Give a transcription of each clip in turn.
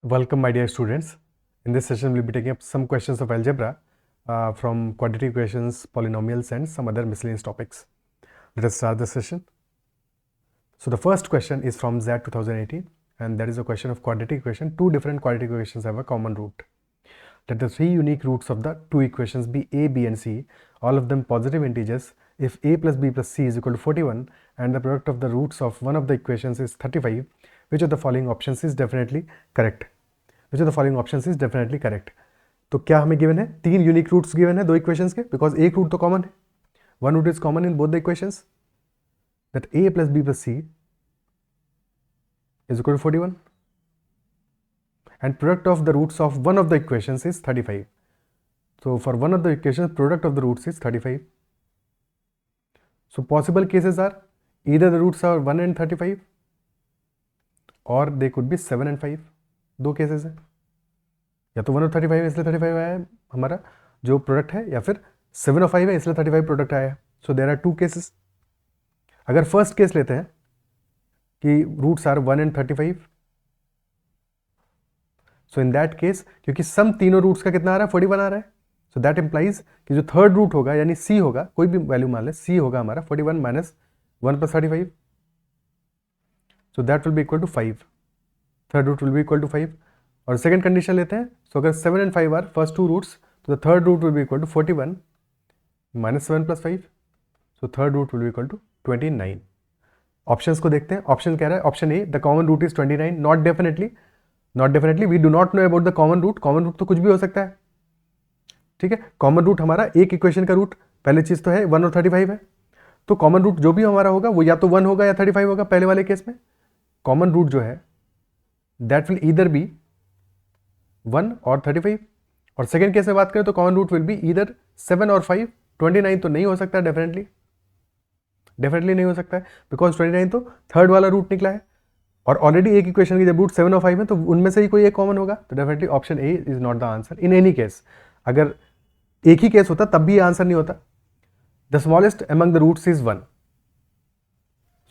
Welcome, my dear students. In this session, we'll be taking up some questions of algebra from quadratic equations, polynomials, and some other miscellaneous topics. Let us start the session. So the first question is from Z 2018, and that is a question of quadratic equation. Two different quadratic equations have a common root. Let the three unique roots of the two equations be a, b, and c, all of them positive integers. If a plus b plus c is equal to 41, and the product of the roots of one of the equations is 35, which of the following options is definitely correct? Which of the following options is definitely correct? तो क्या हमें given है? तीन unique roots given है दो equations के, because एक root तो कॉमन है. One root is common in both the equations, that a plus b plus c is equal to 41, and product of the roots of one of the equations is 35. So for one of the equations, product of the roots is 35. So possible cases are either the roots are 1 and 35 or they could be 7 and 5. दो cases हैं, या तो 1 और 35 है इसलिए 35 आया है हमारा जो प्रोडक्ट है, या फिर 7 और 5 है इसलिए 35 प्रोडक्ट आया है. So there are two cases. अगर फर्स्ट केस लेते हैं कि roots are 1 and 35, so in that case क्योंकि सम तीनों रूट्स का कितना आ रहा है 41 आ रहा है, सो दैट इंप्लाइज कि जो थर्ड रूट होगा यानी सी होगा, कोई भी वैल्यू मान ले, सी होगा हमारा 41 minus 1 plus 35, so that will be equal to 5. Third root will be equal to 5. और सेकंड कंडीशन लेते हैं, सो अगर 7 and 5 are first two roots, तो the third root will be equal to 41 minus 7 plus 5, so third root will be equal to 29. Options को देखते हैं. Option कह रहा है option A, the common root is 29. Not definitely we do not know about the common root. Common root तो कुछ भी हो सकता है, ठीक है. कॉमन रूट हमारा एक इक्वेशन का रूट, पहले चीज तो है 1 और 35 है, तो कॉमन रूट जो भी हमारा होगा वो या तो 1 होगा या 35 होगा. पहले वाले केस में कॉमन रूट जो है दैट विल ईदर बी 1 और 35, और सेकेंड केस में बात करें तो common root will be either 7 और 5. 29 तो नहीं हो सकता, डेफिनेटली नहीं हो सकता है, बिकॉज 29 तो थर्ड वाला रूट निकला है, और ऑलरेडी एक इक्वेशन की जब रूट 7 और 5 है तो उनमें से ही कोई एक कॉमन होगा. तो definitely option A is not the answer in any case. अगर एक ही केस होता तब भी आंसर नहीं होता. The smallest among the roots is 1,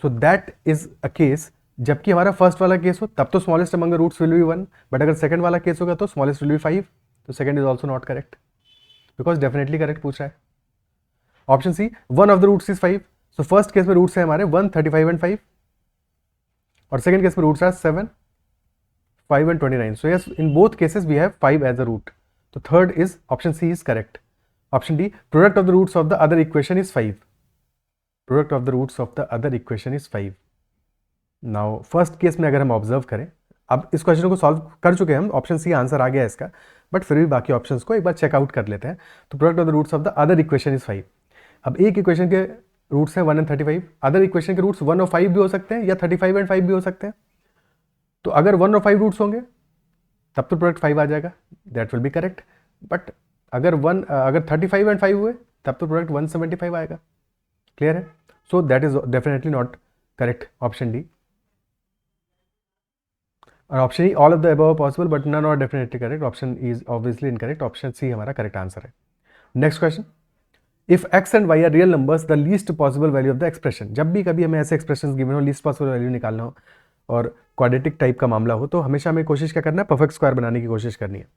so that is a case. जबकि हमारा फर्स्ट वाला केस हो तब तो smallest among the roots will be 1, but अगर सेकंड वाला केस होगा तो स्मॉलेस्ट विल बी 5. तो second is also not correct, because definitely correct पूछ रहा है. Option C, one of the roots is 5. So first case में रूट्स है हमारे 1, 35 एंड 5, और सेकंड केस में roots are 7, 5 and 29. So yes, in both cases we have 5 as a root. तो third is option C is correct. Option D, product of the roots of the other equation is 5. Product of the roots of the other equation is 5. Now first case में अगर हम observe करें, अब इस question को solve कर चुके हैं हम, ऑप्शन सी आंसर आ गया है इसका, बट फिर भी बाकी ऑप्शंस को एक बार चेकआउट कर लेते हैं. तो product of the roots of the other equation is 5. अब एक इक्वेशन के रूट्स हैं 1 एंड 35, अदर इक्वेशन के रूट्स 1 और 5 भी हो सकते हैं या 35 एंड 5 भी हो सकते हैं. तो अगर 1 और 5 रूट्स होंगे तब तो प्रोडक्ट 5 आ जाएगा, that will B correct. But अगर 35 एंड 5 हुए तब तो प्रोडक्ट 175 आएगा. क्लियर है? So that is definitely not correct, option D. और option E, all of the above possible but none are definitely correct. Option E is obviously incorrect. Option C हमारा correct answer है. Next question, if x and y are real numbers the least possible value of the expression. जब भी कभी हमें ऐसे expression given हो, least possible value निकालना हो और क्वाड्रेटिक टाइप का मामला हो, तो हमेशा हमें कोशिश क्या करना है, परफेक्ट स्क्वायर बनाने की कोशिश करनी है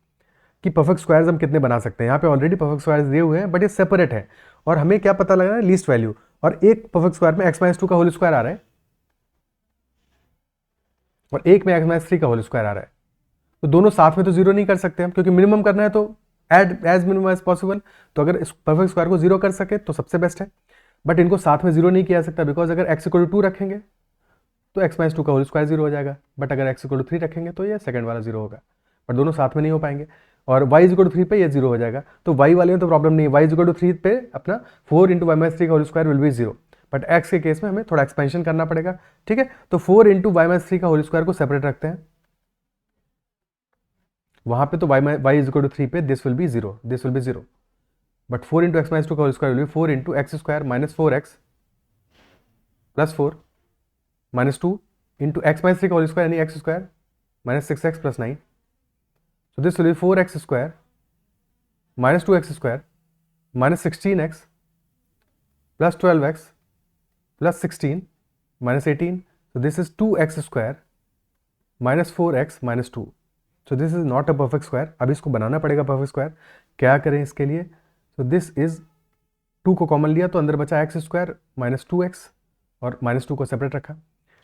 कि परफेक्ट स्क्वायर्स हम कितने बना सकते हैं. यहाँ पे ऑलरेडी परफेक्ट स्क्वायर्स दिए हुए हैं बट ये सेपरेट है, और हमें क्या पता लगा है, लीस्ट वैल्यू. और एक परफेक्ट स्क्वायर में x-2 का होल स्क्वायर आ रहा है और एक में x-3 का होल स्क्वायर आ रहा है. तो दोनों साथ में तो जीरो नहीं कर सकते हम, क्योंकि मिनिमम करना है तो add as minimum as possible. तो अगर इस परफेक्ट स्क्वायर को जीरो कर सके तो सबसे बेस्ट है, बट इनको साथ में जीरो नहीं किया जा सकता, बिकॉज अगर x=2 रखेंगे तो x-2 का होल स्क्वायर जीरो हो जाएगा, बट अगर x=3 रखेंगे तो ये सेकंड वाला जीरो होगा, बट दोनों साथ में नहीं हो पाएंगे. और y=3 पे ये जीरो हो जाएगा, तो y वाले में तो प्रॉब्लम नहीं है. y=3 पे अपना 4 × y-3 का whole square will be zero, but x के केस में हमें थोड़ा एक्सपेंशन करना पड़ेगा. ठीक है, तो 4 × y-3 का होल स्क्वायर को सेपरेट रखते हैं. वहां पे तो y=3 पे this will be zero, but 4 × x-2 का whole square will B 4 × x² - 4x + 4 - 2 × x-3 का होल स्क्वायर यानी x² - 6x + 9. So this will be 4x² - 2x² - 16x + 12x + 16 - 18. So this is 2x² - 4x - 2. So this is not a perfect square. अब इसको बनाना पड़ेगा perfect square. क्या करें इसके लिए? सो this is 2 को कॉमन लिया तो अंदर बचा एक्स स्क्वायर माइनस 2x और माइनस 2 को सेपरेट रखा.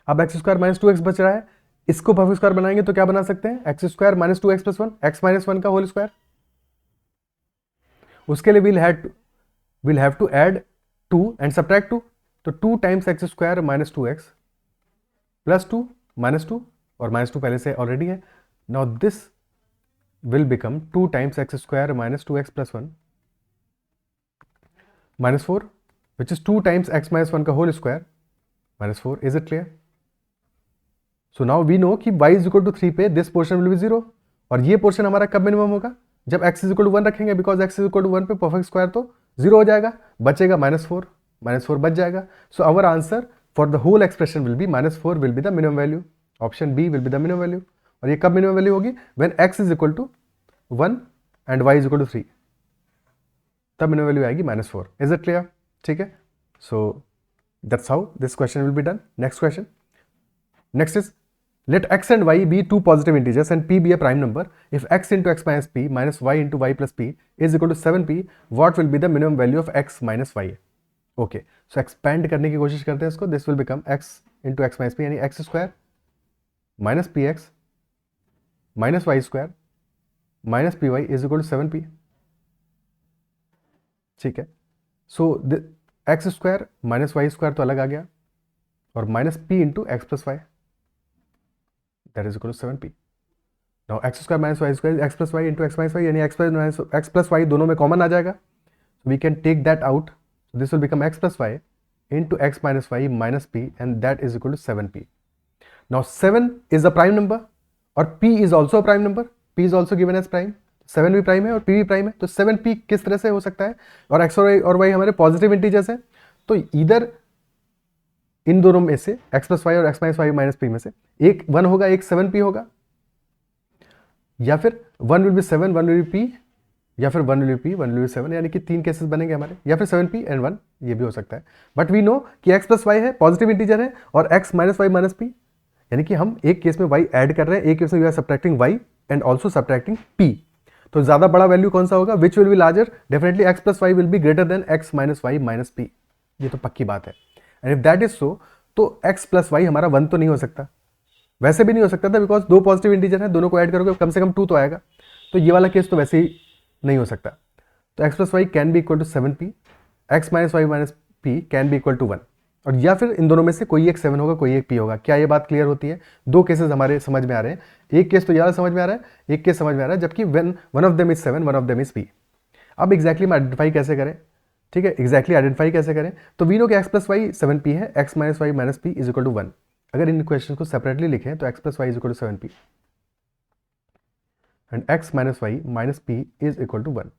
अब एक्स स्क्वायर माइनस 2x बच रहा है. इसको परफेक्ट स्क्वायर बनाएंगे तो क्या बना सकते हैं? X square minus 2x plus 1, x minus 1 का होल स्क्वायर. उसके लिए we'll have to add 2 and subtract 2. तो 2 times x square minus 2x plus 2 minus 2 और माइनस 2 पहले से ऑलरेडी है. Now this will become 2 times x square minus 2x plus 1 minus 4 which is 2 times x minus 1 का whole square minus 4. Is it clear? So now we know कि y is equal to 3 पे this portion will be 0 और ये portion हमारा कब minimum होगा? जब x is equal to 1 रखेंगे, because x is equal to 1 पे perfect square तो 0 हो जाएगा, बचेगा minus 4 बच जाएगा. So our answer for the whole expression will be minus 4 will be the minimum value. Option B will be the minimum value. और ये कब minimum value होगी? When x is equal to 1 and y is equal to 3. तब minimum value आएगी -4. Is it clear? ठीक है. So that's how this question will be done. Next question. Next is let x and y be two positive integers and p be a prime number. If x into x minus p minus y into y plus p is equal to 7p, what will be the minimum value of x minus y? Okay, so expand करने की कोशिश करते हैं इसको. This will become x into x minus p यानी x square minus P X minus Y square minus P Y is equal to 7p. ठीक है. So X square minus Y square तो अलग आ गया और minus P into X plus Y that is equal to 7p. Now X square minus Y square X plus Y into X minus Y यानी X plus Y दोनों में common आ जाएगा. We can take that out. This will become X plus Y into X minus Y minus P and that is equal to 7p. Now 7 is a prime number और p is also a prime number. p is also given as prime. 7 भी prime है और p भी prime है. तो 7p किस तरह से हो सकता है? और x और y हमारे पॉजिटिव इंटीजर्स हैं. तो इधर इन दोनों में से x प्लस वाई और x minus Y minus P में से एक 1 होगा, एक 7p होगा, या फिर 1 will be 7 1 will be p, या फिर 1 will be p 1 will be 7. यानी कि 3 केसेस बनेंगे हमारे, या फिर 7p एंड 1 ये भी हो सकता है. बट वी नो कि x प्लस वाई है, पॉजिटिव इंटीजर है, और x minus Y minus p यानी कि हम एक केस में y ऐड कर रहे हैं, एक केस में we are subtracting y and also subtracting p. तो ज्यादा बड़ा वैल्यू कौन सा होगा? Which will be larger? Definitely X plus Y will be greater than X minus Y minus P. ये तो पक्की बात है. And if that is so तो एक्स प्लस वाई हमारा 1 तो नहीं हो सकता. वैसे भी नहीं हो सकता था बिकॉज दो पॉजिटिव इंटीजर है, दोनों को ऐड करोगे कम से कम 2 तो आएगा. तो ये वाला केस तो वैसे ही नहीं हो सकता. तो X plus Y can be equal to 7p, X minus Y minus P can be equal to 1. और या फिर इन दोनों में से कोई एक 7 होगा, कोई एक p होगा. क्या ये बात क्लियर होती है? दो केसेस हमारे समझ में आ रहे हैं. एक केस तो ज़्यादा समझ में आ रहा है, एक केस समझ में आ रहा है, जबकि one of them is 7 one of them is p. अब एग्जैक्टली हम आइडेंटिफाई कैसे करें? ठीक है, एग्जैक्टली आइडेंटिफाई कैसे करें? तो वी नो कि एक्स प्लस वाई 7p है, X minus Y minus P is equal to 1. अगर इन क्वेश्चन को सेपरेटली लिखें तो X plus Y is equal to 7p and X minus Y minus P is equal to 1.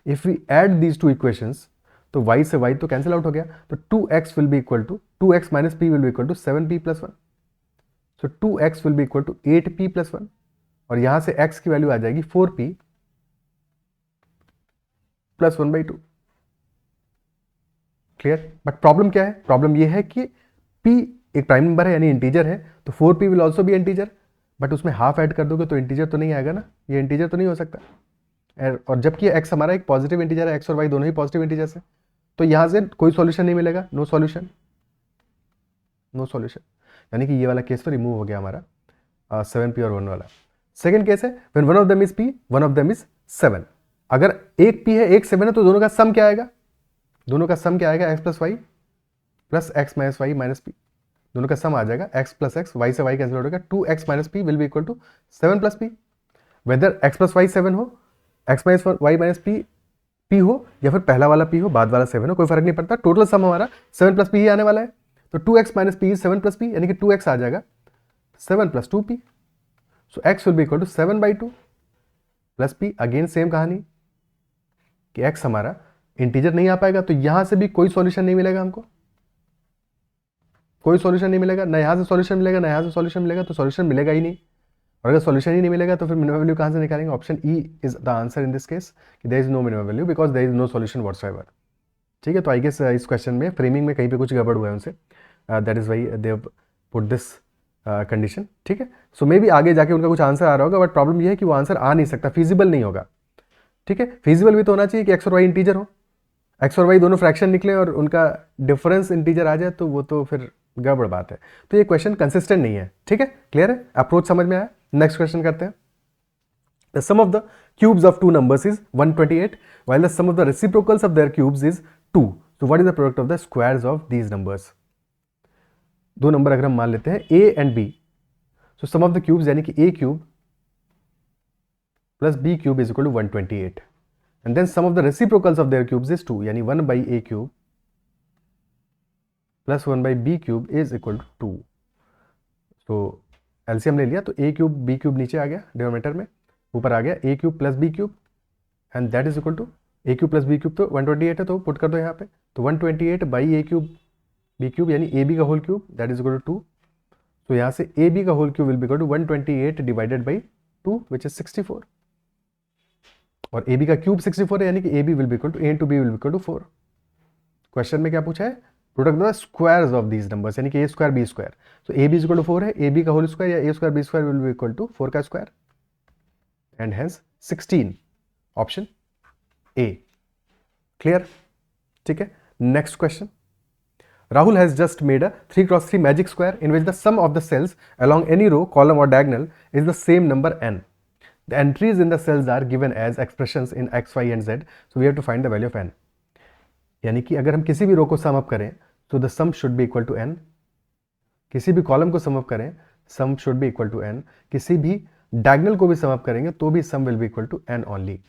If we add these two equations तो y से y तो cancel out हो गया. तो 2x will be equal to 2x minus P will be equal to 7p plus 1. So 2x will be equal to 8p plus 1 और यहां से x की वैल्यू आ जाएगी 4p plus 1/2. Clear? But problem क्या है? प्रॉब्लम ये है कि p एक प्राइम नंबर है यानी इंटीजर है, तो 4p will also be integer. But उसमें हाफ ऐड कर दोगे तो इंटीजर तो नहीं आएगा ना, ये इंटीजर तो नहीं हो सकता. और जबकि x हमारा एक पॉजिटिव इंटीजर है, x और y दोनों ही पॉजिटिव इंटीजर्स हैं, तो यहां से कोई सॉल्यूशन नहीं मिलेगा. No solution, no solution. यानी कि ये वाला केस तो रिमूव हो गया हमारा 7p और 1 वाला. सेकंड केस है when one of them is p one of them is 7. अगर एक p है एक 7 है तो दोनों का सम क्या आएगा? दोनों का सम क्या आएगा? x plus Y plus X minus Y minus P. दोनों का सम आ जाएगा x प्लस एक्स, वाई से वाई कैंसिल हो जाएगा, 2x minus P will be equal to 7 plus P. Whether x plus Y 7 हो, X minus Y minus P हो, या फिर पहला वाला p हो बाद वाला 7 हो, कोई फर्क नहीं पड़ता. टोटल सम हमारा 7 प्लस पी ही आने वाला है. तो 2x minus P is 7 plus P यानी कि 2x आ जाएगा 7 plus 2p. So x will be equal to 7/2 plus p. Again same कहानी कि x हमारा इंटीजर नहीं आ पाएगा, तो यहां से भी कोई सॉल्यूशन नहीं मिलेगा हमको, कोई सॉल्यूशन नहीं मिलेगा. ना यहां से सॉल्यूशन मिलेगा ना यहां से सॉल्यूशन मिलेगा, तो सॉल्यूशन मिलेगा ही नहीं. और अगर सॉल्यूशन ही नहीं मिलेगा तो फिर मिनिमम वैल्यू कहां से निकालेंगे? Option E is the answer in this case कि there is no minimum value because there is no solution whatsoever. ठीक है. तो आई गेस इस क्वेश्चन में फ्रेमिंग में कहीं पे कुछ गड़बड़ हुआ है उनसे. That is why they have put this condition, ठीक है। सो मे बी आगे जाके उनका कुछ आंसर आ रहा होगा, बट प्रॉब्लम ये है कि वो आंसर आ नहीं सकता, फिजिबल नहीं होगा, ठीक है। फिजिबल भी तो होना चाहिए कि एक्स और वाई इंटीजर हो, एक्स और वाई दोनों फ्रैक्शन निकले और उनका डिफरेंस इंटीजर आ जाए, तो वो तो फिर गड़बड़ बात है। तो ये क्वेश्चन कंसिस्टेंट नहीं है, ठीक है। क्लियर है, अप्रोच समझ में आया। नेक्स्ट क्वेश्चन करते हैं। The sum of the cubes of two numbers is 128 while the sum of the reciprocals of their cubes is 2. So what is the product of the squares of these numbers? दो number अगर हम मान लेते हैं a and b, so sum of the cubes यानी कि a cube plus b cube is equal to 128 and then sum of the reciprocals of their cubes is 2 यानी 1 by a cube plus 1 by b cube is equal to 2. तो LCM ले लिया तो a cube b cube नीचे आ गया denominator में, ऊपर आ गया a cube plus b cube and that is equal to A cube plus B cube, तो 128 है, तो पुट कर दो यहाँ पे, तो 128 by A cube B cube यानी ए बी का whole cube that is equal to 2. तो यहाँ से ए बी का whole cube will be equal to 128 divided by 2 which is 64, और ए बी का क्यूब 64 है यानी कि A B will be equal to A into B will be equal to 4. Question में क्या पूछा है, product the squares of these numbers यानी कि ए स्क्वायर बी स्क्वायर. तो A B is equal to 4 है, ए बी का whole square या A square B square will be equal to 4 का square and hence 16 option A. Clear, ठीक है. Next question. Rahul has just made a 3x3 magic square in which the sum of the cells along any row, column or diagonal is the same number n. The entries in the cells are given as expressions in x, y and z. So we have to find the value of n. यानी कि अगर हम किसी भी रो को sum up करें तो the sum should be equal to n. किसी भी कॉलम को सम अप करें sum should be equal to n. किसी भी डायगोनल को भी सम अप करेंगे तो भी sum will be equal to n only,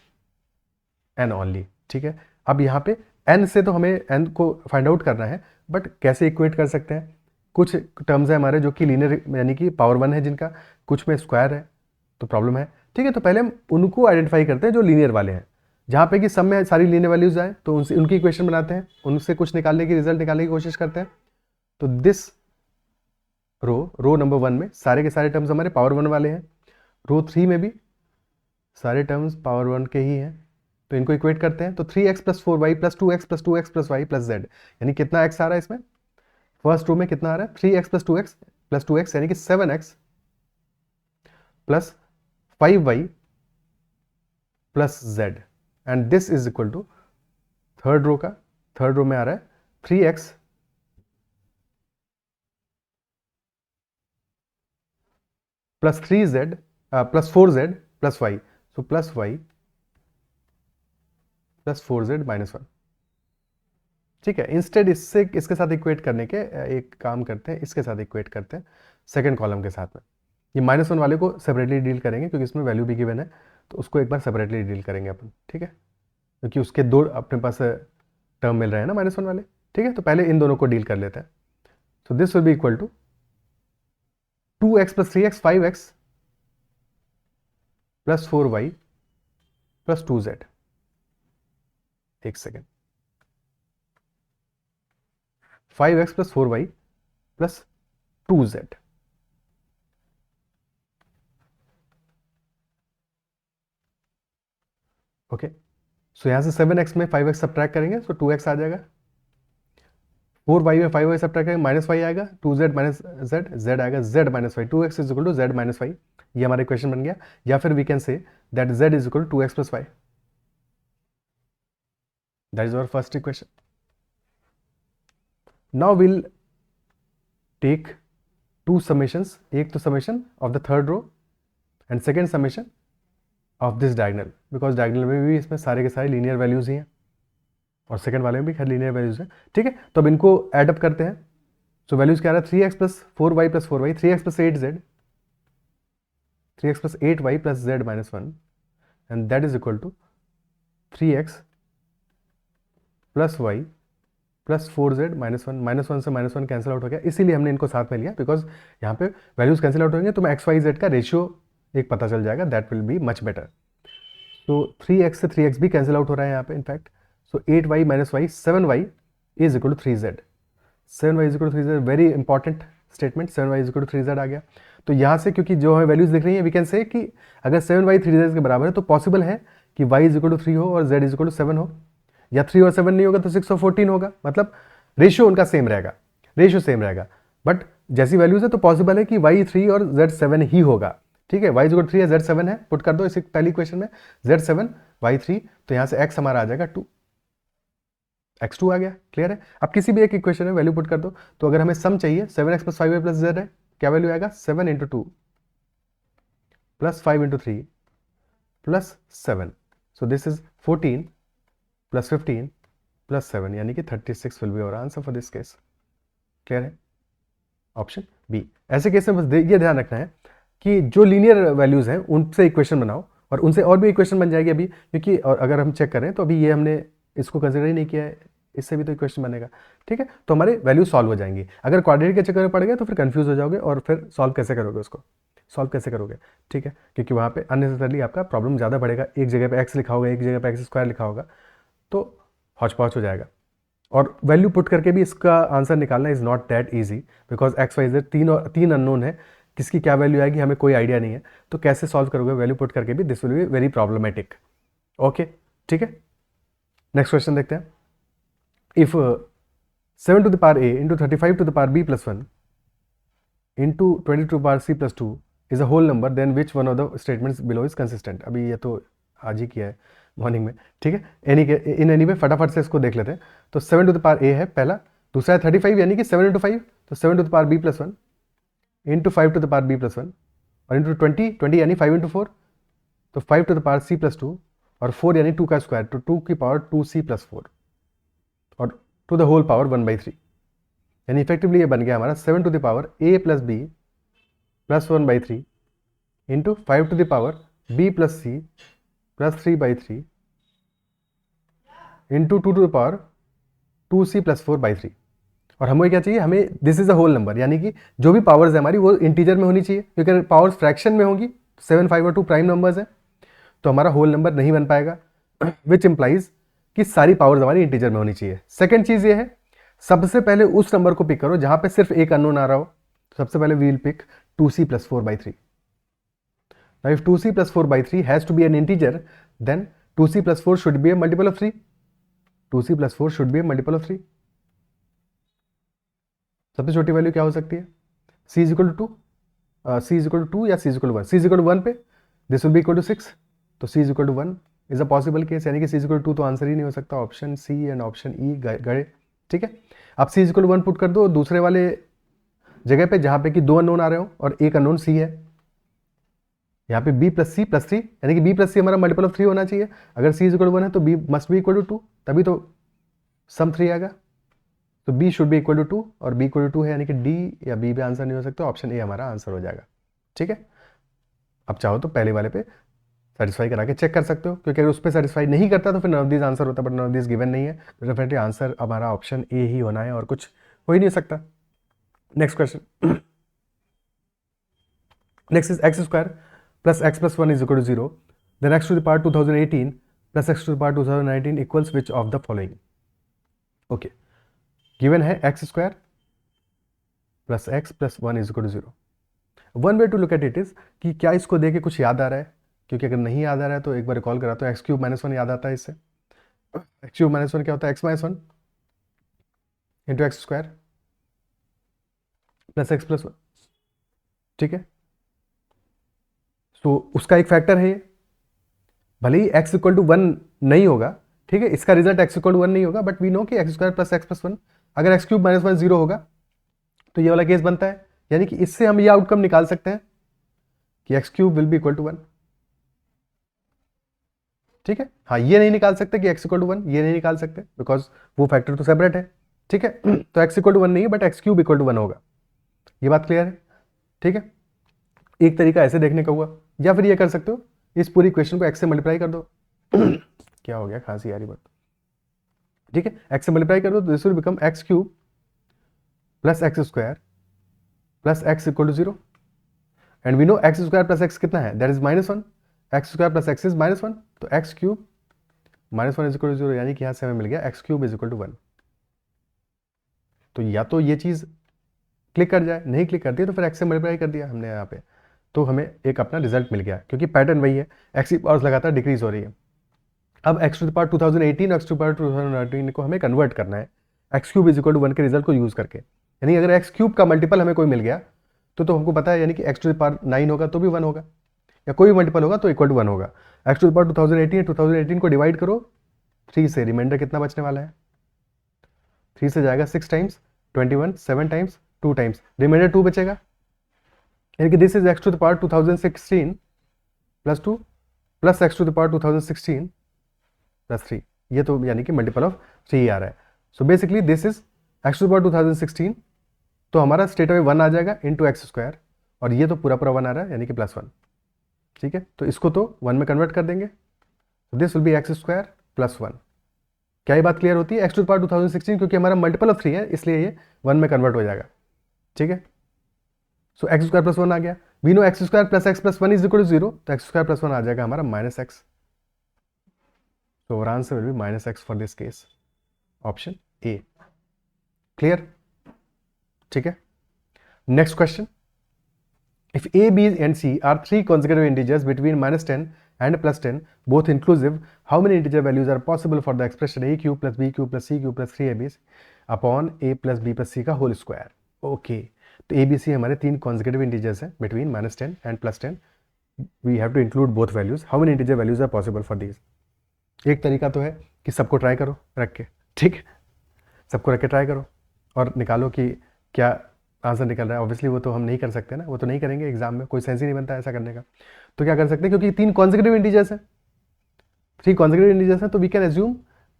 n only, ठीक है. अब यहाँ पे n से तो हमें n को फाइंड आउट करना है, बट कैसे इक्वेट कर सकते हैं. कुछ टर्म्स है हमारे जो कि लीनियर यानी कि पावर 1 है जिनका, कुछ में स्क्वायर है तो प्रॉब्लम है, ठीक है. तो पहले हम उनको आइडेंटिफाई करते हैं जो लीनियर वाले हैं, जहाँ पे कि सम में सारी लीनियर वैल्यूज आए तो उनसे उनकी इक्वेशन बनाते हैं, उनसे कुछ निकालने की रिजल्ट निकालने की कोशिश करते हैं. तो दिस रो नंबर 1 में सारे के सारे टर्म्स हमारे पावर 1 वाले हैं. रो 3 में भी सारे टर्म्स पावर 1 के ही हैं, तो इनको इक्वेट करते हैं. तो 3x plus 4y plus 2x plus 2x plus y plus z यानी कितना x आ रहा है इसमें, फर्स्ट रो में कितना आ रहा है 3x प्लस 2x यानी कि 7x plus 5y plus z and this is equal to third row में आ रहा है 3x plus 3z plus 4z plus y, so plus y plus 4z minus 1, ठीक है. इंस्टेड इसके साथ इक्वेट करने के एक काम करते हैं, इसके साथ इक्वेट करते हैं सेकंड कॉलम के साथ में. ये माइनस 1 वाले को सेपरेटली डील करेंगे क्योंकि इसमें वैल्यू भी गिवन है, तो उसको एक बार सेपरेटली डील करेंगे अपन, ठीक है, क्योंकि उसके दो अपने पास टर्म मिल रहे हैं ना माइनस 1 वाले, ठीक है. तो पहले इन दोनों को डील कर लेते हैं. So this will be equal to 2x plus 3x 5x plus 4y plus 2z. एक second, 5x plus 4y plus 2z. Okay, so यहां से 7x में 5x सब्ट्रैक्ट करेंगे तो 2x आ जाएगा, 4y में 5y सब्ट्रैक्ट करेंगे माइनस y आएगा, 2z माइनस z आएगा, z minus y, 2x is equal to z minus y. ये हमारा इक्वेशन बन गया. या फिर we can say that z is equal to 2x plus y. That is our first equation. Now we'll take two summations. एक तो summation of the third row and second summation of this diagonal, because diagonal में भी इसमें सारे के सारे linear values ही हैं और second वाले में भी खैर linear values हैं, ठीक है. तो अब इनको add up करते हैं. So values क्या आ रहा है 3x plus 4y plus 4y, 3x plus 8z, 3x plus 8y plus z minus 1 and that is equal to 3x plus Y plus 4z minus 1. Minus 1 से माइनस 1 कैंसिल आउट हो गया, इसीलिए हमने इनको साथ में लिया, बिकॉज यहाँ पे वैल्यूज कैंसिल आउट होंगे तो मैं एक्स वाई जेड का रेशियो एक पता चल जाएगा, that will be much better. तो 3x से 3x भी कैंसिल आउट हो रहा है यहाँ पे in fact. So 8y minus Y 7y is equal to 3z. 7y is equal to 3z, very important statement. 7y is equal to 3z आ गया. तो यहाँ से क्योंकि जो हमें वैल्यूज दिख रही है वी कैन से कि अगर 7y 3z के बराबर है तो पॉसिबल है कि y इज इक्वल टू 3 हो और z इज इक्वल टू 7 हो, या 3 और 7 नहीं होगा तो 6 और 14 होगा. मतलब रेशियो उनका सेम रहेगा, बट जैसी वैल्यूज है तो पॉसिबल है कि y3 और z7 ही होगा, ठीक है। y 3 है, z7 है, पुट कर दो इस पहली क्वेश्चन में, z7 y3, तो यहाँ से x हमारा आ जाएगा 2, x2 आ गया, क्लियर है। अब किसी भी एक इक्वेशन में वैल्यू पुट कर दो, तो अगर हमें सम चाहिए 7x + 5y + z है, क्या वैल्यू आएगा 7 × 2 + 5 × 3 + 7, सो दिस इज 14 + 15 + 7, यानी कि 36 will be our answer for this case, clear है। Option B. ऐसे केस में बस ये ध्यान रखना है कि जो लीनियर वैल्यूज हैं उनसे इक्वेशन बनाओ, और उनसे और भी इक्वेशन बन जाएगी अभी, क्योंकि और अगर हम चेक करें तो अभी ये हमने इसको कंसिडर ही नहीं किया है, इससे भी तो इक्वेशन बनेगा, ठीक है। तो हमारे वैल्यू सॉल्व हो जाएंगी। अगर क्वाड्रेटिक के चक्कर में पड़ गए तो फिर कंफ्यूज हो जाओगे, और फिर सॉल्व कैसे करोगे, उसको सॉल्व कैसे करोगे, ठीक है, क्योंकि वहाँ पे अननेसेसरली आपका प्रॉब्लम ज़्यादा बढ़ेगा। एक जगह पे x लिखा होगा, एक जगह पे x² लिखा होगा, तो हौच पौच हो जाएगा। और वैल्यू पुट करके भी इसका आंसर निकालना is not that easy, because X Y Z तीन अननोन है, किसकी क्या वैल्यू आएगी हमें कोई आइडिया नहीं है। तो कैसे सॉल्व करोगे वैल्यू पुट करके भी, this will be very problematic. Okay, ठीक है, नेक्स्ट क्वेश्चन देखते हैं। If 7 to the power a into 35 to the power b + 1 into 20 to the power c + 2 is a whole number, then which one of the statements below is consistent। अभी ये तो आज ही किया है मॉर्निंग में, ठीक है। इन एनी वे फटाफट से इसको देख लेते हैं। तो 7 to the power a है पहला, दूसरा है 35 यानी कि 7 × 5, तो 7 to the power b + 1 into 5 to the power b + 1 और इंटू 20 यानी 5 × 4, तो 5 to the power c + 2 और 4 यानी 2 का स्क्वायर, तो 2 की पावर 2c + 4 और टू द होल पावर 1/3, यानी इफेक्टिवली ये बन गया हमारा 7 to the power a + b + 1/3 into 5 to the power b + c + 3/3 into 2 to the power 2c + 4/3। और हमें क्या चाहिए, हमें this is a whole number, यानी कि जो भी पावर्स है हमारी वो इंटीजर में होनी चाहिए, क्योंकि अगर पावर्स फ्रैक्शन में होगी, 7, 5 और 2 प्राइम नंबर्स हैं, तो हमारा होल नंबर नहीं बन पाएगा, विच इंप्लाइज कि सारी पावर्स हमारी इंटीजर में होनी चाहिए। सेकंड चीज ये है, सबसे पहले उस नंबर को पिक करो जहां पे सिर्फ एक अननोन आ रहा हो। तो सबसे पहले we will pick 2c + 4/3। Now if 2c + 4/3 has to be an integer, then 2c + 4 should be a multiple of 3. 2c + 4 should be a multiple of 3. सबसे छोटी वैल्यू क्या हो सकती है, c = 2, c = 2 या c = 1। c = 1 पे this will be equal to 6, तो c = 1 is a possible case, यानी कि c = 2 तो आंसर ही नहीं हो सकता। Option C and option E गए, ठीक है। अब c = 1 पुट कर दो दूसरे वाले जगह पे जहां पे कि 2 अननोन आ रहे हो और एक अननोन c है, यहाँ पे b + c + 3, यानी कि b + c हमारा मल्टीपल ऑफ 3 होना चाहिए। अगर c = 1 है तो b must be equal to 2, तभी तो सम 3 आएगा। तो b should be equal to 2 और b = 2 है, यानी कि d या b भी आंसर नहीं हो सकता, ऑप्शन ए हमारा आंसर हो जाएगा, ठीक है। अब चाहो तो पहले वाले पे सेटिस्फाई करा के चेक कर सकते हो, क्योंकि अगर उस पर सेटिस्फाई नहीं करता तो फिर नन ऑफ दीज आंसर होता, but none of these given नहीं है, तो डेफिनेटली आंसर हमारा ऑप्शन ए ही होना है और कुछ हो ही नहीं सकता। Next question, next is x² + x + 1 = 0, then x to the power 2018 + x to the power 2019 equals which of the following। Okay, given है x² + x + 1 = 0। One way to look at it is कि क्या इसको देख के कुछ याद आ रहा है, क्योंकि अगर नहीं याद आ रहा है तो एक बार रिकॉल करा, तो x³ - 1 याद आता है इससे। x³ - 1 क्या होता है, x - 1 इंटू x² + x + 1, ठीक है। तो उसका एक फैक्टर है, भले ही x = 1 नहीं होगा, ठीक है, इसका रिजल्ट x = 1 नहीं होगा, बट वी नो कि x² + x + 1, अगर x³ - 1 0 होगा तो ये वाला केस बनता है, यानी कि इससे हम ये आउटकम निकाल सकते हैं कि x³ will be equal to 1, ठीक है। हाँ, ये नहीं निकाल सकते कि x = 1, ये नहीं निकाल सकते बिकॉज वो फैक्टर तो सेपरेट है, ठीक है। तो x = 1 नहीं है, बट x³ = 1 होगा, ये बात क्लियर है, ठीक है। एक तरीका ऐसे देखने का हुआ, या फिर ये कर सकते हो, इस पूरी क्वेश्चन को x से मल्टीप्लाई कर दो। क्या हो गया, खांसी आ रही बात, ठीक है, x से मल्टीप्लाई कर दो, this will become x³ + x² + x = 0, and we know x² + x कितना है, that is -1, x² + x is -1, तो x³ - 1 = 0, यानी कि यहां से हमें मिल गया x³ = 1। तो या तो ये चीज क्लिक कर जाए, नहीं क्लिक करती है तो फिर x से मल्टीप्लाई कर दिया हमने यहाँ पे, तो हमें एक अपना रिजल्ट मिल गया, क्योंकि पैटर्न वही है, x की पावर्स लगातार डिक्रीज हो रही है। अब x to the power 2018 x to the power 2019 को हमें कन्वर्ट करना है x³ = 1 के रिजल्ट को यूज करके। यानी अगर एक्स क्यूब का मल्टीपल हमें कोई मिल गया तो हमको पता है, यानी कि एक्स टू द पावर 9 होगा तो भी 1 होगा, या कोई भी मल्टीपल होगा तो इक्वल टू 1 होगा। एक्स टू द पावर 2018 2018 को डिवाइड करो 3 से, रिमाइंडर कितना बचने वाला है? 3 से जाएगा 6 टाइम्स 21, 7 टाइम्स 2 टाइम्स, रिमाइंडर 2 बचेगा। यानी कि this is X to the power 2016 plus 2 plus X to the power 2016 plus 3, ये तो यानी कि मल्टीपल ऑफ 3 आ रहा है। So basically this is X to the power 2016, तो हमारा स्टेट में 1 आ जाएगा इंटू एक्स स्क्वायर, और ये तो पूरा 1 आ रहा है यानी कि +1। ठीक है, तो इसको तो 1 में कन्वर्ट कर देंगे, this will B x square +1। क्या ये बात क्लियर होती है? एक्स टू द पावर 2016 क्योंकि हमारा मल्टीपल ऑफ 3 है इसलिए ये 1 में कन्वर्ट हो जाएगा। ठीक है, सो एक्स स्क्वायर +1 आ गया। We know X square plus X plus 1 is equal to 0, तो एक्स स्क्वायर +1 आ जाएगा हमारा -x। So our answer will be -x for this case. Option A. Clear? ठीक है. Next question. If A, B, and C are 3 consecutive integers between -10 and +10, both inclusive, how many integer values are possible for the expression a cube plus b cube plus c cube plus 3ab upon a plus b plus c का whole square? Okay. तो a, b, c हमारे 3 consecutive integers हैं between -10 and +10. We have to include both values. How many integer values are possible for these? एक तरीका तो है कि सबको ट्राई करो रख के, ठीक है, सबको रख के ट्राई करो और निकालो कि क्या आंसर निकल रहा है। ऑब्वियसली वो तो हम नहीं कर सकते ना, वो तो नहीं करेंगे एग्जाम में, कोई सेंस ही नहीं बनता ऐसा करने का। तो क्या कर सकते हैं, क्योंकि 3 कॉन्सेक्यूटिव इंटीजर्स हैं, 3 कॉन्सेक्यूटिव इंटीजर्स हैं, तो वी कैन एज्यूम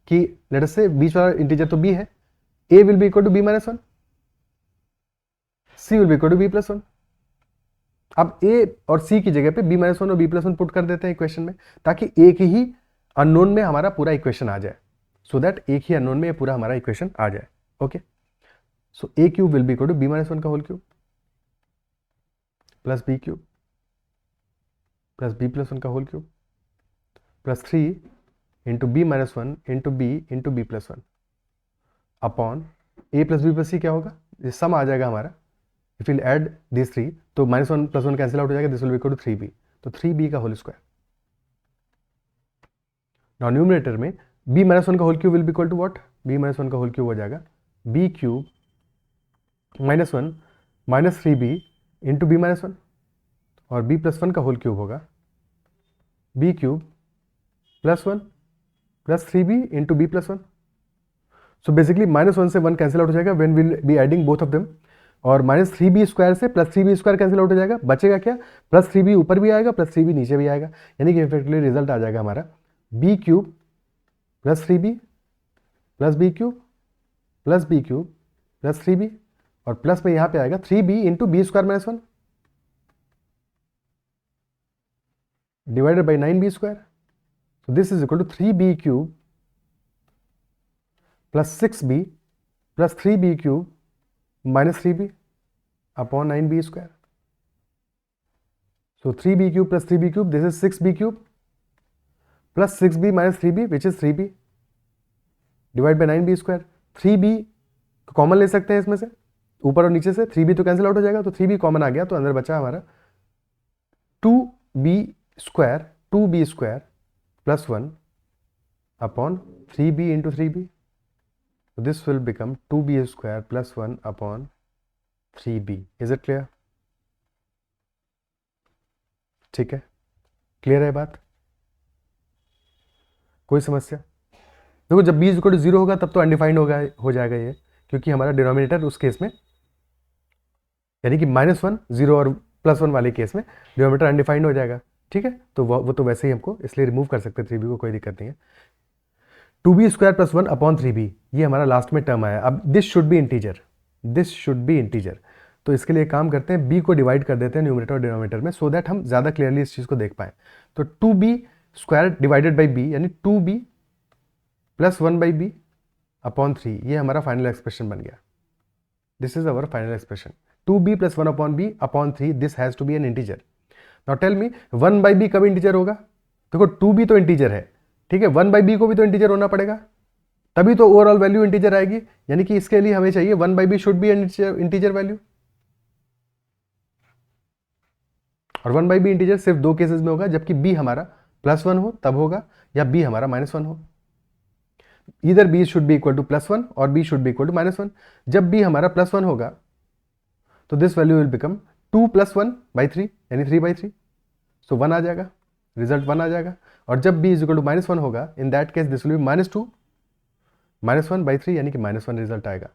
कि लेट अस से बीच वाला इंटीजर तो b है, a will be equal to b -1, c will be equal to b +1। अब a और c की जगह पे b -1 और b +1 पुट कर देते हैं इक्वेशन में, ताकि एक ही अननोन में हमारा पूरा इक्वेशन आ जाए, सो दैट एक ही अननोन में ये पूरा हमारा इक्वेशन आ जाए। Okay, so a cube will be equal to b -1 का whole cube plus b cube plus b +1 का whole cube plus 3 into b -1 into b +1 upon a plus b plus c क्या होगा, ये सम आ जाएगा हमारा। इफ विल ऐड दिस 3 तो -1 + 1 cancel out हो जाएगा, this will be equal to 3b, तो 3b का होल स्क्वायर। नाउ न्यूमरेटर में b -1 का whole cube will be equal to what, b -1 का होल क्यूब हो जाएगा b cube -1 minus 3b into b -1, और b +1 का होल क्यूब होगा b cube +1 plus 3b into b +1। So basically -1 से 1 cancel out हो जाएगा when will be adding both of them, और -3b स्क्वायर से +3b स्क्वायर कैंसिल आउट हो जाएगा, बचेगा क्या, +3b ऊपर भी आएगा +3b नीचे भी आएगा, यानी कि इफेक्टिवली रिजल्ट आ जाएगा हमारा b cube plus 3b plus b cube plus b cube plus 3b, और प्लस में यहां पे आएगा 3b into b square -1 divided by 9b square. So this is equal to 3b cube plus 6b plus 3b cube minus 3b upon 9b square. So 3b cube plus 3b cube, this is 6b cube plus 6b minus 3b which is 3b divide by 9b square. 3b common ले सकते हैं इसमें से, ऊपर और नीचे से 3b तो कैंसिल आउट हो जाएगा, तो 3b कॉमन आ गया, तो अंदर बचा हमारा 2b square plus 1 upon 3b into 3b, this will become 2b square plus 1 upon 3b। Is it clear? ठीक है, क्लियर है बात, कोई समस्या? देखो जब b इक्वल टू 0 होगा तब तो अनडिफाइंड हो जाएगा ये, क्योंकि हमारा डिनोमिनेटर उस केस में, यानी कि -1 0 और +1 वाले केस में डिनोमिनेटर अनडिफाइंड हो जाएगा। ठीक है, तो वो तो वैसे ही हमको इसलिए रिमूव कर सकते हैं 3b को, कोई दिक्कत नहीं है। 2b square plus 1 upon 3b, ये हमारा लास्ट में टर्म आया। अब this should be integer, this should be integer, तो इसके लिए काम करते हैं b को डिवाइड कर देते हैं न्यूमरेटर और डिनोमिनेटर में, सो दैट हम ज़्यादा क्लियरली इस चीज़ को देख पाएँ। तो 2b square divided by b, यानी 2b plus 1 by b upon 3, ये हमारा फाइनल एक्सप्रेशन बन गया। This is our final expression, 2b plus 1 upon b upon 3, this has to be an integer. Now tell me 1 by b कब integer होगा? देखो 2b तो integer है, ठीक है, 1 बाई b को भी तो इंटीजर होना पड़ेगा, तभी तो ओवरऑल वैल्यू इंटीजर आएगी, यानी कि इसके लिए हमें चाहिए 1 by b should B integer value, और 1 बाई b इंटीजर सिर्फ 2 केसेस में होगा, जबकि b हमारा +1 हो तब होगा, या b हमारा -1 हो। इधर b should be equal to +1 और b should be equal to -1. जब b हमारा +1 होगा तो दिस वैल्यू विल बिकम 2 + 1/3 यानी 3/3. सो 1 आ जाएगा, रिजल्ट 1 आ जाएगा. और जब b इज इक्वल टू -1 होगा, इन that case this will be -2 -1/3 यानी कि -1 रिजल्ट आएगा.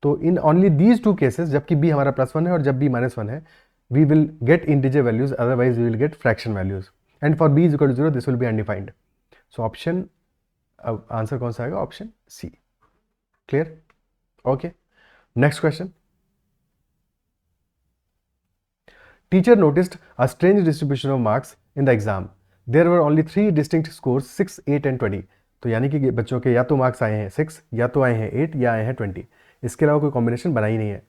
तो in only these two cases, जबकि b हमारा +1 है और जब b -1 है, we will get integer values, otherwise we will get fraction values. And for b is equal to 0, this will be undefined. So option answer कौन सा आएगा? Option C. Clear? Okay. Next question. Teacher noticed a strange distribution of marks in the exam. There were only 3 distinct scores 6, 8 and 20. तो यानी कि बच्चों के या तो मार्क्स आए हैं 6, या तो आए हैं 8, या आए हैं 20. इसके अलावा कोई कॉम्बिनेशन बना ही नहीं है.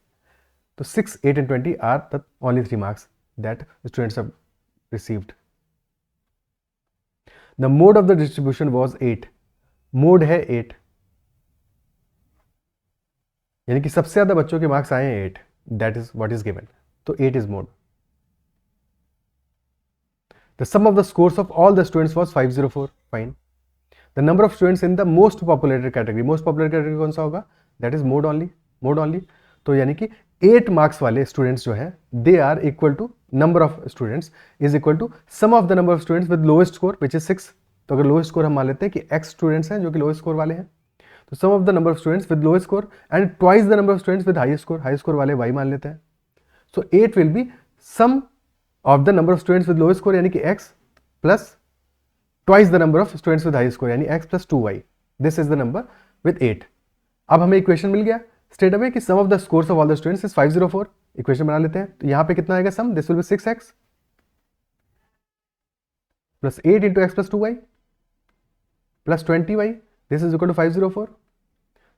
तो 6, 8 and 20 are the only 3 marks that students have received. The mode of the distribution was 8. Mode है 8, यानी कि सबसे ज्यादा बच्चों के मार्क्स आए हैं 8. That is what is given. तो 8 is mode. The sum of the scores of all the students was 504. Fine. The number of students in the most popular category. Most popular category कौन सा होगा? That is mode only. Mode only. तो यानी कि 8 marks वाले students जो हैं, they are equal to number of students is equal to sum of the number of students with lowest score which is 6. तो अगर लोएस्ट स्कोर हम मान लेते हैं कि x स्टूडेंट्स हैं जो कि लोएस्ट स्कोर वाले हैं, तो sum of the number of students with lowest score and twice the number of students with highest score. High score वाले y मान लेते हैं. So 8 will be sum of the number of students with lowest score यानी कि x plus twice the number of students with high score यानी x plus 2y. This is the number with 8. अब हमें equation मिल गया straight away कि sum of the scores of all the students is 504. Equation बना लेते हैं. तो यहां पे कितना आएगा sum? This will be 6x plus 8 into x plus 2y plus 20y. This is equal to 504.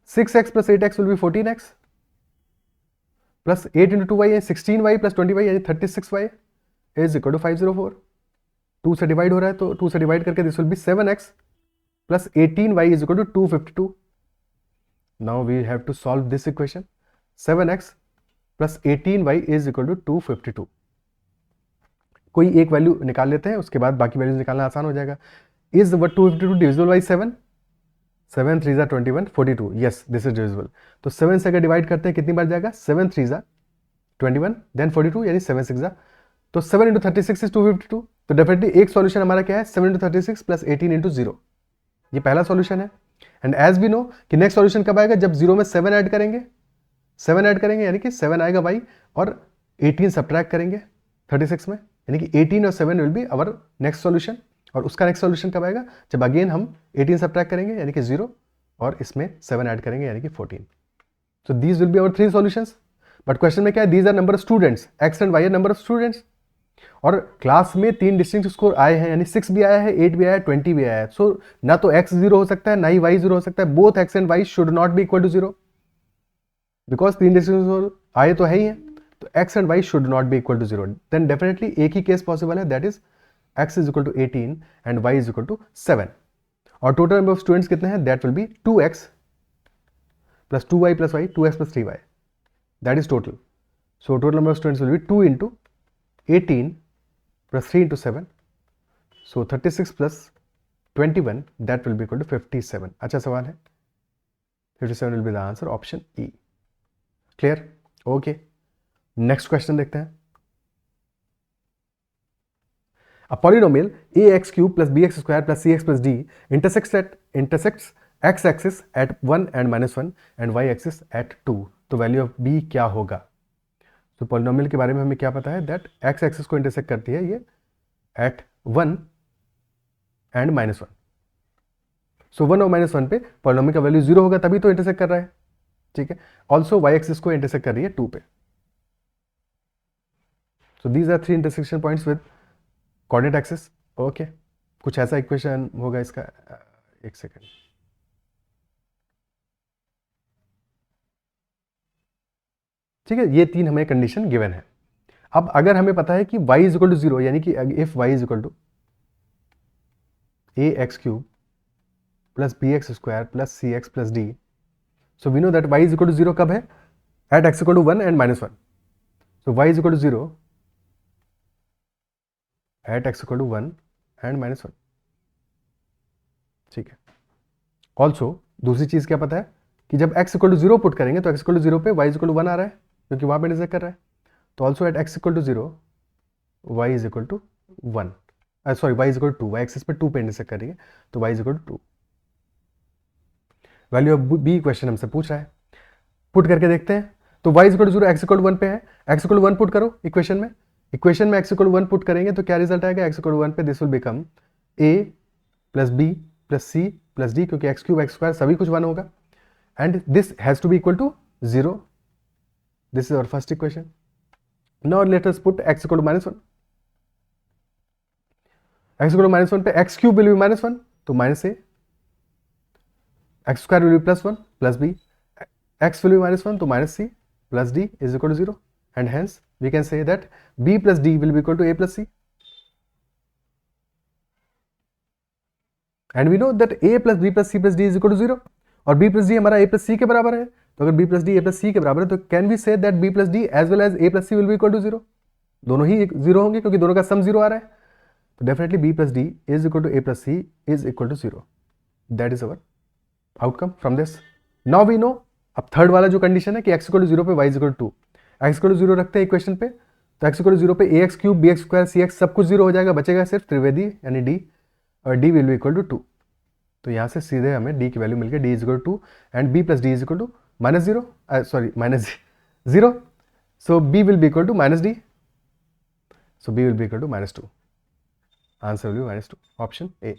6x plus 8x will be 14x plus 8 into 2y 16y plus 20y यानी 36y is equal to 504. 2 से divide हो रहा है तो 2 से divide करके this will be 7x plus 18y is equal to 252. Now we have to solve this equation. 7x plus 18y is equal to 252. कोई एक वैल्यू निकाल लेते हैं, उसके बाद बाकी वैल्यूज निकालना आसान हो जाएगा. Is what 252 divisible by 7? 7 3 जा 21, 42. Yes, this is divisible. तो 7 से अगर डिवाइड करते हैं कितनी बार जाएगा? 7 3 जा 21, then 42 यानी 7 6 जा. तो 7 into 36 is 252. तो डेफिनेटली एक सॉल्यूशन हमारा क्या है? 7 into 36 plus 18 into 0. ये पहला सॉल्यूशन है. एंड एज वी नो कि नेक्स्ट सॉल्यूशन कब आएगा? जब 0 में 7 ऐड करेंगे. 7 ऐड करेंगे यानी कि 7 आएगा y और 18 सब्ट्रैक्ट करेंगे 36 में, यानी कि 18 और 7 will be our next solution. और उसका नेक्स्ट सॉल्यूशन कब आएगा? जब अगेन हम 18 सब्ट्रैक्ट करेंगे यानी कि 0 और इसमें 7 ऐड करेंगे यानी कि 14. So these will be our 3 solutions. But question में क्या है? These are number of students. x and y are number of students. और क्लास में 3 डिस्टिंक्ट स्कोर आए हैं, यानी 6 भी आया है, 8 भी आया है, 20 भी आया है. सो ना तो x 0 हो सकता है ना ही y 0 हो सकता है. Both x and y should not be equal to 0 because 3 distinct score आए तो है ही है. तो x and y should not be equal to 0. Then definitely एक ही केस पॉसिबल है, that is x is equal to 18 and y is equal to 7. और टोटल नंबर ऑफ स्टूडेंट्स कितने हैं? That will be 2x plus 2y plus y, 2x plus 3y. That is total. So total number of students will be 2 into 18 plus 3 into 7. So 36 plus 21, that will be equal to 57. अच्छा सवाल है. 57 will be the answer, option E. Clear? Okay. Next question देखते हैं. A polynomial ax cube plus bx square plus cx plus d intersects x-axis at 1 and -1 and y-axis at 2. तो value of b क्या होगा? तो polynomial के बारे में हमें क्या पता है? दैट एक्स एक्सिस को इंटरसेक्ट करती है ये एट 1 एंड -1. सो 1 और -1 पे पॉलिनोमियल का वैल्यू 0 होगा, तभी तो इंटरसेक्ट कर रहा है. ठीक है. ऑल्सो वाई एक्सिस को इंटरसेक्ट कर रही है 2 पे. So these are 3 intersection points with coordinate axis. Okay. कुछ ऐसा इक्वेशन होगा इसका. एक सेकेंड. ठीक है. ये 3 हमें कंडीशन गिवन है. अब अगर हमें पता है कि y इज इक्वल टू 0, यानी कि if y is equal to ax cube plus bx square plus cx plus d, so we know that y is equal to 0 कब है? At x equal to 1 and -1. So y is equal to 0 at x equal to 1 and -1. ठीक है. Also दूसरी चीज़ क्या पता है कि जब x इक्वल टू 0 पुट करेंगे तो x इक्वल टू 0 पे y इक्वल टू 1 आ रहा है, क्योंकि वहाँ पे इंटरसेक्ट कर रहा है। तो also at x equal to 0 y is equal to 1, sorry y is equal to 2, y axis पे 2 पे इंटरसेक्ट करेंगे तो y is equal to 2। Value of b question हमसे पूछ रहा है, पुट करके देखते हैं। तो y is equal to 0 x equal to 1 पे है, x इक्वल टू 1 पुट करो इक्वेशन में x इक्वल टू 1 पुट करेंगे तो क्या रिजल्ट आएगा, x इक्वल टू 1 पे this will become a plus b plus c plus d, क्योंकि x क्यूब x स्क्वायर सभी कुछ 1 होगा, and this has to be equal to 0। This is our first equation. Now let us put x equal to -1, x equal to -1 पे x cube will be -1 तो minus a, x square will be +1 plus b, x will be -1 तो minus c plus d is equal to 0, and hence we can say that b plus d will be equal to a plus c, and we know that a plus b plus c plus d is equal to 0 और b plus d हमारा a plus c के बराबर है। तो अगर b plus d a plus c के बराबर है तो can we say that b plus d as well as a plus c will be equal to 0, दोनों ही 0 होंगे क्योंकि दोनों का सम 0 आ रहा है। तो definitely b plus d is equal to a plus c is equal to 0, that is our outcome from this। now we know, अब third वाला जो कंडीशन है कि x इक्वल टू 0 पे y equal to 2, x equal to 0 रखते हैं equation पे, तो x इक्वल टू 0 पे ax cube bx square cx सब कुछ 0 हो जाएगा, बचेगा सिर्फ त्रिवेदी यानी d, और d will be equal to 2। तो यहाँ से सीधे हमें d की वैल्यू मिल गई, d is equal to 2 and b plus D is equal to -0, sorry -0, so b will be equal to -d, so b will be equal to -2, answer will be -2, option A,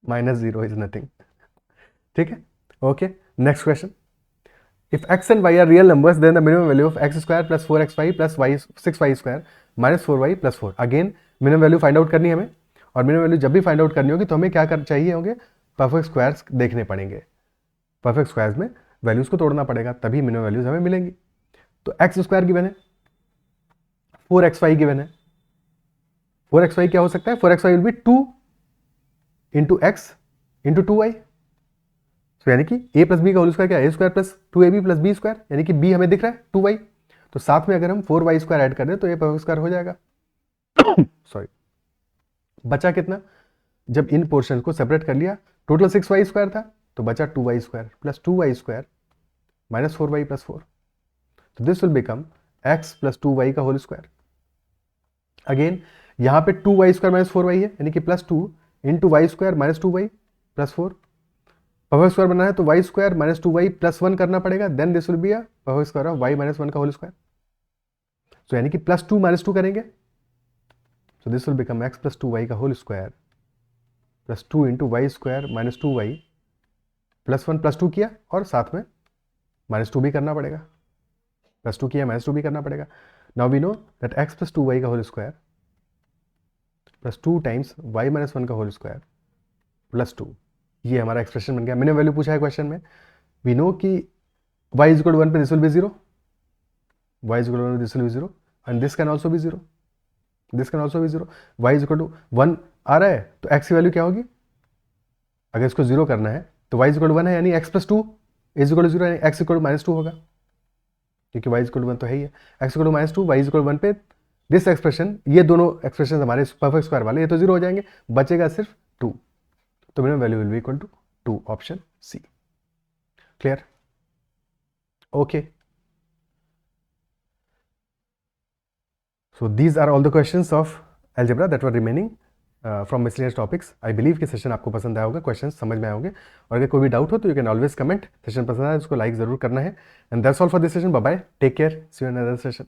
-0 is nothing. ठीक है, okay, next question. If x and y are real numbers, then the minimum value of x square plus 4xy plus y 6y square minus 4y plus 4। Again minimum value find out करनी है हमें, और minimum value जब भी find out करनी होगी तो हमें क्या कर चाहिए होंगे, परफेक्ट स्क्वायर्स देखने पड़ेंगे, परफेक्ट स्क्वायर्स में वैल्यूज को तोड़ना पड़ेगा तभी मिनिमम वैल्यूज हमें मिलेंगी। तो एक्स स्क्वायर गिवन है, 4xy गिवन है, 4xy क्या हो सकता है, 4xy will be 2 into X into 2y, तो यानी कि a प्लस बी का होल स्क्वायर क्या है, a square plus 2ab plus B square, यानी कि b हमें दिख रहा है 2y, तो साथ में अगर हम 4y स्क्वायर ऐड कर दें तो ये परफेक्ट स्क्वायर हो जाएगा। सॉरी, बचा कितना, जब इन पोर्शन को सेपरेट कर लिया, टोटल 6y स्क्वायर था तो बचा 2y square plus 2y square minus 4y plus 4, तो this will become x plus 2y का होल स्क्वायर। अगेन यहाँ पे 2y स्क्वायर माइनस 4y है, यानी कि plus 2 into Y square minus 2y plus 4, perfect square बनना है तो y square minus 2y plus 1 करना पड़ेगा, then this will be a perfect square of y minus 1 का होल स्क्वायर, सो यानी कि प्लस 2 माइनस 2 करेंगे, so this will become x plus 2y का whole square plus 2 into Y square minus 2y plus 1 plus 2 किया और साथ में minus 2 भी करना पड़ेगा, प्लस 2 किया माइनस 2 भी करना पड़ेगा। Now we know that x plus 2y का whole square plus 2 times y minus 1 का होल स्क्वायर प्लस 2, ये हमारा एक्सप्रेशन बन गया। मैंने वैल्यू पूछा है क्वेश्चन में, वी नो कि y इज इक्वल टू 1 पे this will be 0, y is equal to 1 this will be 0 and this can also be 0, this can also be 0, y is equal to 1 आ रहा है तो x की value क्या होगी, अगर इसको 0 करना है तो y इज इक्वल टू 1 है, यानी x plus 2 is equal to 0, यानी x इक्वल टू -2 होगा, क्योंकि y इज इक्वल टू 1 तो है ही है, x equal to -2 y is equal to 1 पे दिस एक्सप्रेशन, ये दोनों एक्सप्रेशन हमारे परफेक्ट स्क्वायर वाले, ये तो 0 हो जाएंगे, बचेगा सिर्फ 2, तो minimum value will be equal to 2, option C. Clear, okay, so these are all the questions of algebra that were remaining from miscellaneous topics. I believe कि सेशन आपको पसंद आया होगा, क्वेश्चन समझ में आए होंगे, और अगर कोई भी डाउट हो तो you can always comment. Session पसंद आए उसको लाइक जरूर करना है, and that's all for this session. Bye bye, take care, see you in another session.